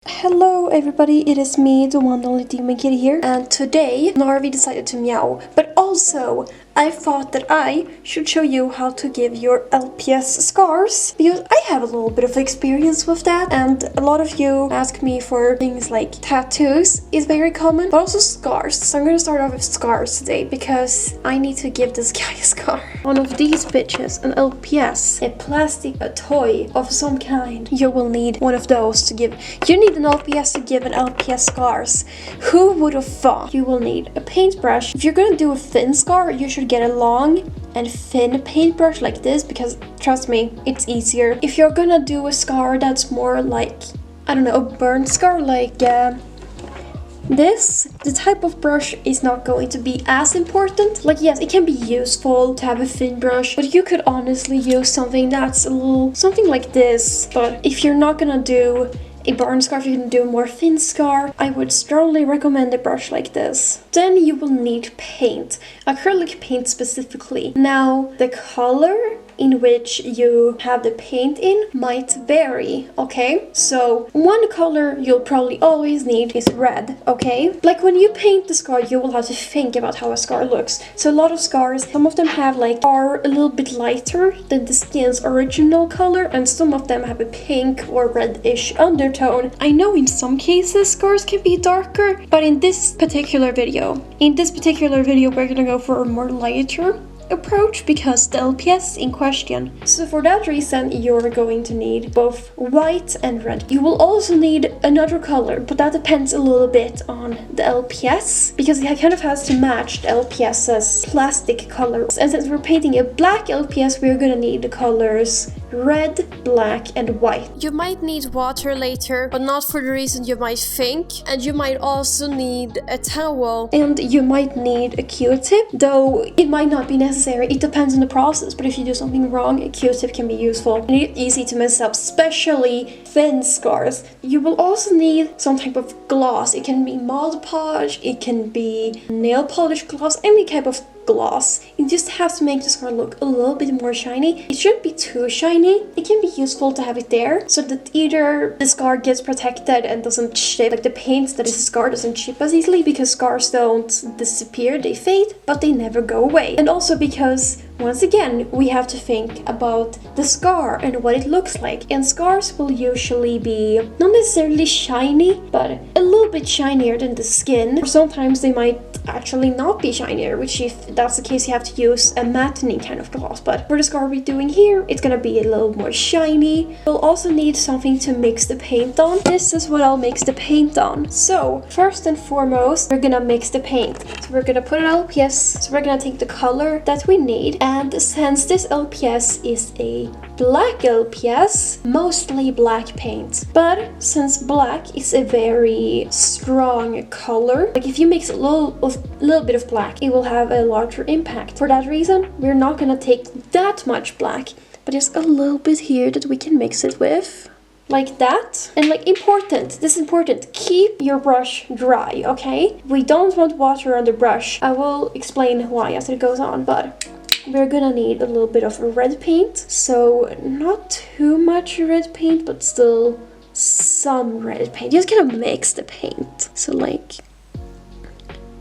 Hello everybody, it is me, the one and only 𝖘𝖊𝖉𝖎𝖆 here, and today Gnarvi decided to meow, but also I thought that I should show you how to give your LPS scars, because I have a little bit of experience with that, and a lot of you ask me for things like tattoos is very common, but also scars. So I'm gonna start off with scars today, because I need to give this guy a scar. One of these bitches, an LPS, a plastic, a toy of some kind. You will need one of those to give. You need an LPS to give an LPS scars. Who would have thought? You will need a paintbrush. If you're gonna do a thin scar, you should get a long and thin paintbrush like this, because trust me, it's easier. If you're gonna do a scar that's more like, I don't know, a burn scar like this, the type of brush is not going to be as important. Like, yes, it can be useful to have a thin brush, but you could honestly use something that's a little, something like this. But if you're not gonna do a burn scar, if you can do a more thin scar, I would strongly recommend a brush like this. Then you will need paint, acrylic paint specifically. Now, the color in which you have the paint in might vary, okay? So one color you'll probably always need is red, okay? Like when you paint the scar, you will have to think about how a scar looks. So a lot of scars, some of them are a little bit lighter than the skin's original color, and some of them have a pink or reddish undertone. I know in some cases scars can be darker, but in this particular video, we're gonna go for a more lighter approach because the LPS in question. So for that reason, you're going to need both white and red. You will also need another color, but that depends a little bit on the LPS, because it kind of has to match the LPS's plastic color. And since we're painting a black LPS, we're gonna need the colors red, black, and white. You might need water later, but not for the reason you might think. And you might also need a towel. And you might need a Q-tip, though it might not be necessary. It depends on the process, but if you do something wrong, a Q-tip can be useful. And it's easy to mess up, especially thin scars. You will also need some type of gloss. It can be Mod Podge, it can be nail polish gloss, any type of gloss. You just have to make the scar look a little bit more shiny. It shouldn't be too shiny. It can be useful to have it there so that either the scar gets protected and doesn't chip, like the paint that is a scar doesn't chip as easily, because scars don't disappear, they fade, but they never go away. And also because, once again, we have to think about the scar and what it looks like. And scars will usually be not necessarily shiny, but a little bit shinier than the skin. Or sometimes they might actually not be shinier, which if that's the case, you have to use a matte kind of gloss. But for the scar we're doing here, it's gonna be a little more shiny. We'll also need something to mix the paint on. This is what I'll mix the paint on. So first and foremost, we're gonna mix the paint. So we're gonna put an LPS. So we're gonna take the color that we need. And since this LPS is a black LPS, mostly black paint. But since black is a very strong color, like if you mix a little bit of black, it will have a larger impact. For that reason, we're not gonna take that much black, but there's a little bit here that we can mix it with. Like that. And like this is important, keep your brush dry, okay? We don't want water on the brush. I will explain why as it goes on, but we're gonna need a little bit of red paint. So not too much red paint, but still some red paint. Just kind of mix the paint. So like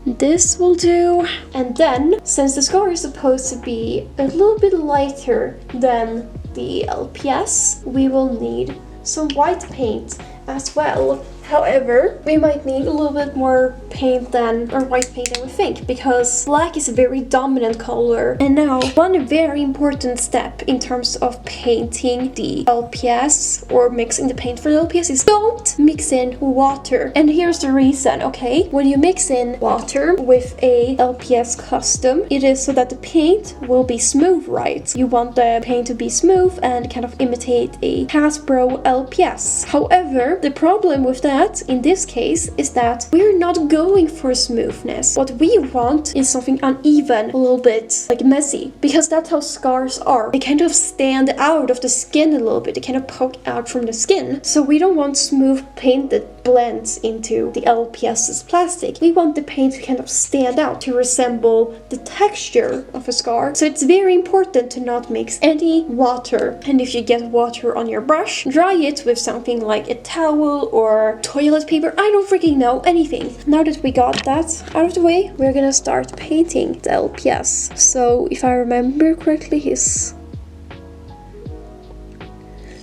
this will do. And then, since the scar is supposed to be a little bit lighter than the LPS, we will need some white paint as well. However, we might need a little bit more paint white paint than we think, because black is a very dominant color. And now, one very important step in terms of painting the LPS or mixing the paint for the LPS is don't mix in water. And here's the reason, okay? When you mix in water with a LPS custom, it is so that the paint will be smooth, right? You want the paint to be smooth and kind of imitate a Hasbro LPS. However, the problem with that in this case is that we're not going for smoothness. What we want is something uneven, a little bit like messy, because that's how scars are. They kind of stand out of the skin a little bit. They kind of poke out from the skin. So we don't want smooth paint that blends into the LPS's plastic. We want the paint to kind of stand out, to resemble the texture of a scar. So it's very important to not mix any water. And if you get water on your brush, dry it with something like a towel or toilet paper. I don't freaking know, anything. Now that we got that out of the way, we're gonna start painting the LPS. So if I remember correctly,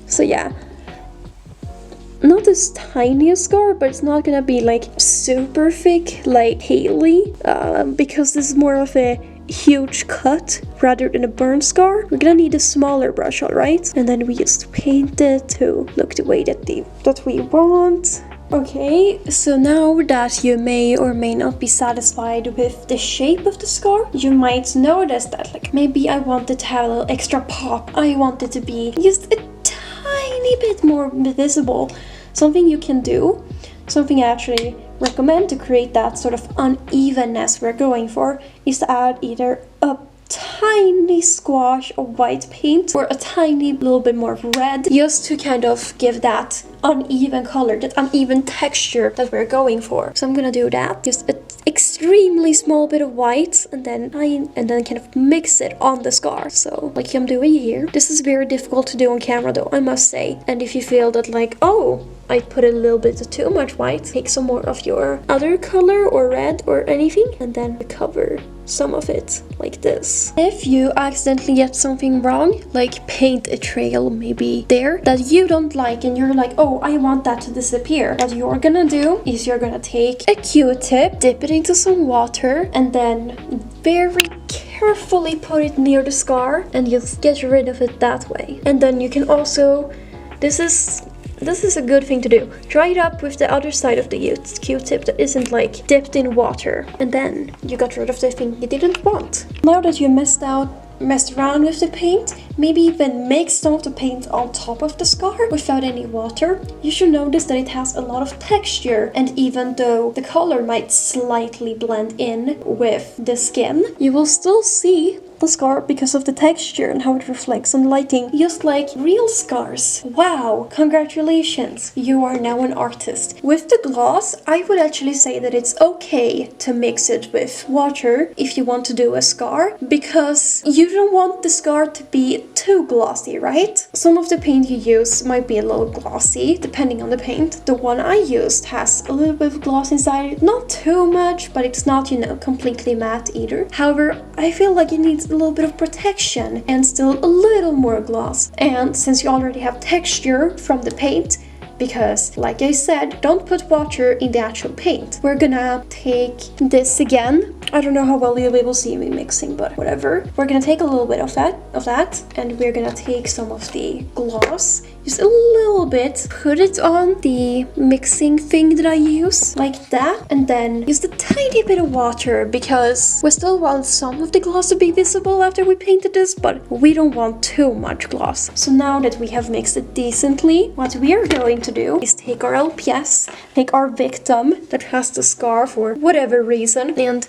so yeah, not this tiniest scar, but it's not gonna be like super thick like 𝖘𝖊𝖉𝖎𝖆, because this is more of a huge cut rather than a burn scar. We're gonna need a smaller brush, alright? And then we just paint it to look the way that we want. Okay, so now that you may or may not be satisfied with the shape of the scar, you might notice that like maybe I want it to have a little extra pop. I want it to be just a tiny bit more visible. Something you can do, something I actually recommend to create that sort of unevenness we're going for, is to add either a tiny squash of white paint or a tiny little bit more red, just to kind of give that uneven color, that uneven texture that we're going for. So I'm gonna do that, just an extremely small bit of white, and then kind of mix it on the scar. So like I'm doing here. This is very difficult to do on camera though, I must say. And if you feel that like, oh, I put a little bit too much white, take some more of your other color or red or anything, and then cover some of it like this. If you accidentally get something wrong, like paint a trail maybe there that you don't like, and you're like, oh, I want that to disappear, what you're gonna do is you're gonna take a Q-tip, dip it into some water, and then very carefully put it near the scar and just get rid of it that way. And then you can also, this is a good thing to do, dry it up with the other side of the Q-tip that isn't like dipped in water, and then you got rid of the thing you didn't want. Now that you messed around with the paint, maybe even mix some of the paint on top of the scar without any water, you should notice that it has a lot of texture, and even though the color might slightly blend in with the skin, you will still see the scar because of the texture and how it reflects on lighting, just like real scars. Wow, congratulations, you are now an artist. With the gloss, I would actually say that it's okay to mix it with water if you want to do a scar, because you don't want the scar to be too glossy, right? Some of the paint you use might be a little glossy depending on the paint. The one I used has a little bit of gloss inside it, not too much, but it's not, you know, completely matte either. However, I feel like it needs a little bit of protection and still a little more gloss. And since you already have texture from the paint, because like I said, don't put water in the actual paint. We're gonna take this again. I don't know how well you'll be able to see me mixing, but whatever. We're gonna take a little bit of that, and we're gonna take some of the gloss, just a little bit, put it on the mixing thing that I use, like that, and then just a tiny bit of water, because we still want some of the gloss to be visible after we painted this, but we don't want too much gloss. So now that we have mixed it decently, what we are going to do is take our LPS, take our victim that has the scar for whatever reason, and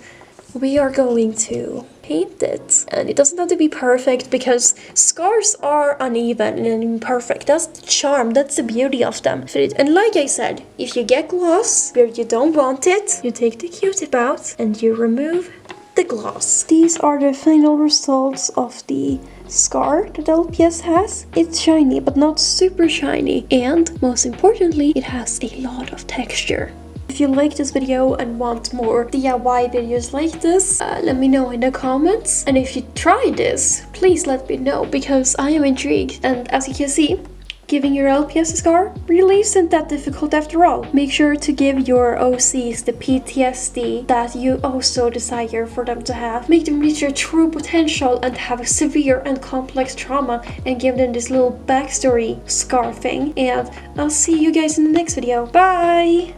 we are going to paint it. And it doesn't have to be perfect, because scars are uneven and imperfect. That's the charm, that's the beauty of them. And like I said, if you get gloss where you don't want it, you take the Q-tip out and you remove the gloss. These are the final results of the scar that LPS has. It's shiny, but not super shiny, and most importantly, it has a lot of texture. If you like this video and want more DIY videos like this, let me know in the comments. And if you try this, please let me know, because I am intrigued. And as you can see, giving your LPS a scar really isn't that difficult after all. Make sure to give your OCs the PTSD that you also desire for them to have. Make them reach their true potential and have a severe and complex trauma, and give them this little backstory scar thing. And I'll see you guys in the next video. Bye!